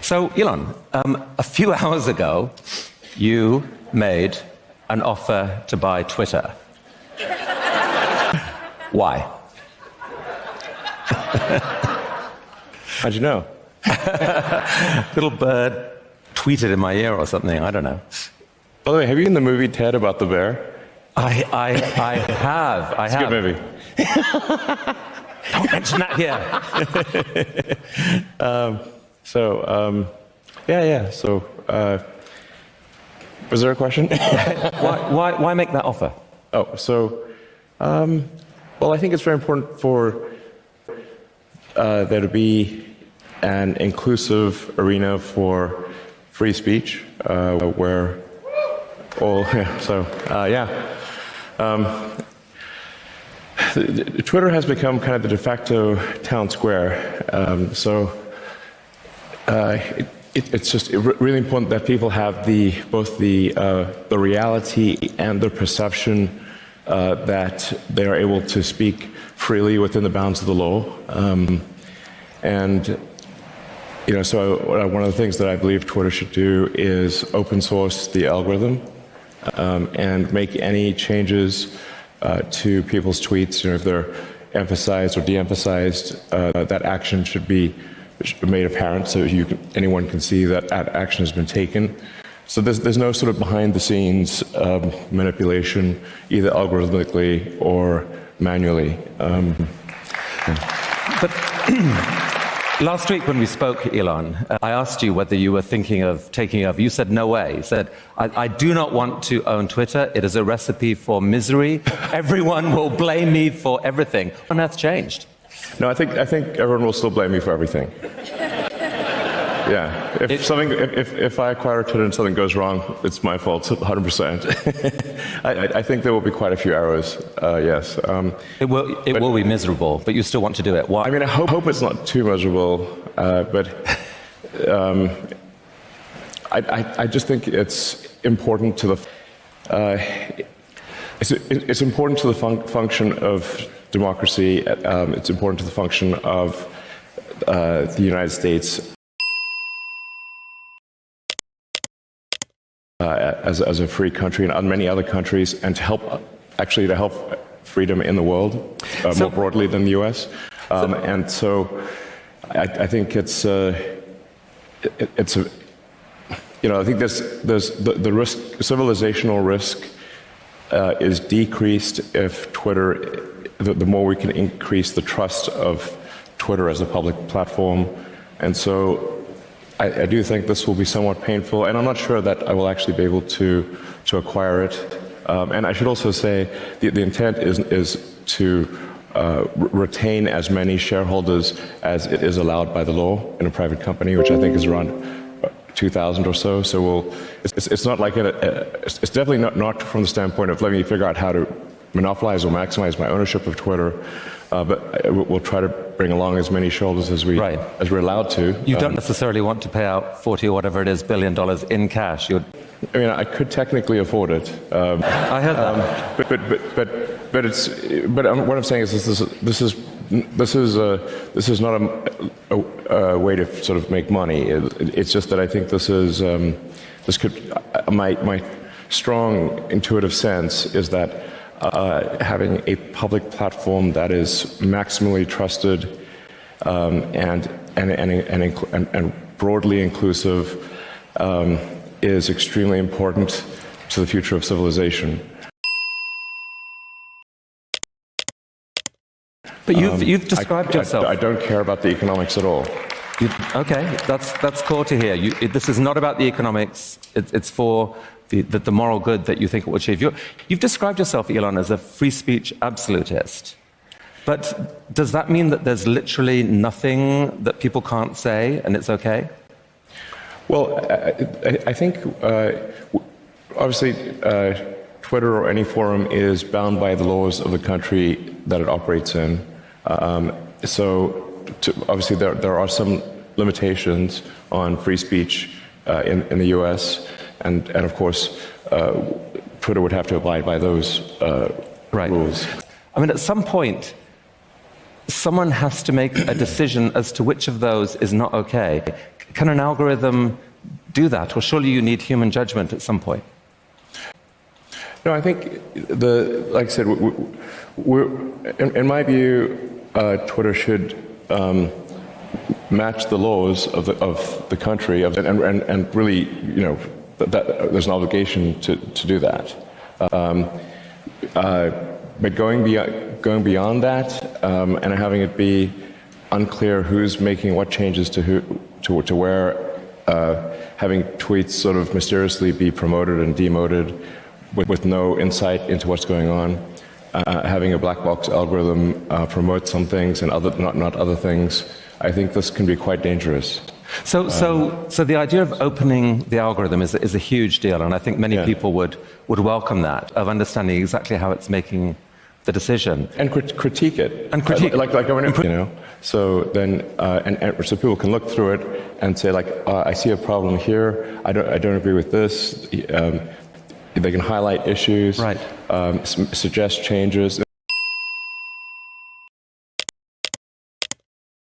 So, Elon, a few hours ago, you made an offer to buy Twitter. Why? How'd you know? Little bird tweeted in my ear or something, I don't know. By the way, have you seen the movie Ted about the bear? I have. It's a good movie. Don't mention that here. So, was there a question? Why make that offer? Well, I think it's very important for there to be an inclusive arena for free speech, where all, Twitter has become kind of the de facto town square. It's just really important that people have both the reality and the perception that they are able to speak freely within the bounds of the law. So one of the things that I believe Twitter should do is open source the algorithm and make any changes to people's tweets. If they're emphasized or de-emphasized, that action should be made apparent so anyone can see that action has been taken. So there's no sort of behind-the-scenes manipulation, either algorithmically or manually. But last week when we spoke, Elon, I asked you whether you were thinking of taking over. You said, no way. You said, I do not want to own Twitter. It is a recipe for misery. Everyone will blame me for everything. What on earth changed? No, I think everyone will still blame me for everything. Yeah, if I acquire Twitter and something goes wrong, it's my fault, 100%. I think there will be quite a few errors, yes. It will be miserable, but you still want to do it. Why? I mean, I hope it's not too miserable, but I just think it's important to it's important to the function of democracy. It's important to the function of the United States as a free country and many other countries, and to help freedom in the world more broadly than the U.S. And so I think I think there's the risk, civilizational risk, is decreased if Twitter. The more we can increase the trust of Twitter as a public platform, and so. I do think this will be somewhat painful, and I'm not sure that I will actually be able to acquire it. And I should also say the intent is to retain as many shareholders as it is allowed by the law in a private company, which I think is around 2,000 or so. So it's not like it's definitely not from the standpoint of let me figure out how to monopolize or maximize my ownership of Twitter. But we'll try to bring along as many shareholders as we're allowed to. You don't necessarily want to pay out 40 or whatever it is $billion in cash. I mean, I could technically afford it. I heard that. But what I'm saying is this is not a way to sort of make money. It's just that I think my strong intuitive sense is that. Having a public platform that is maximally trusted and broadly inclusive is extremely important to the future of civilization. But you've described yourself. I don't care about the economics at all. Okay, that's core to hear. This is not about the economics. It's for the moral good that you think it will achieve. You've described yourself, Elon, as a free speech absolutist. But does that mean that there's literally nothing that people can't say and it's okay? Well, I think, obviously, Twitter or any forum is bound by the laws of the country that it operates in. Obviously, there are some limitations on free speech in the U.S., and of course, Twitter would have to abide by those rules. I mean, at some point, someone has to make a decision as to which of those is not okay. Can an algorithm do that? Or surely you need human judgment at some point? No, I think like I said, in my view, Twitter should match the laws of the country, and really, that there's an obligation to do that. But going beyond that, and having it be unclear who's making what changes to where, having tweets sort of mysteriously be promoted and demoted with no insight into what's going on, having a black box algorithm promote some things and not other things, I think this can be quite dangerous. So the idea of opening the algorithm is a huge deal, and I think many people would welcome that, of understanding exactly how it's making the decision and critique it, and critique, So then, so people can look through it and say, like, I see a problem here. I don't agree with this. They can highlight issues, right? Suggest changes.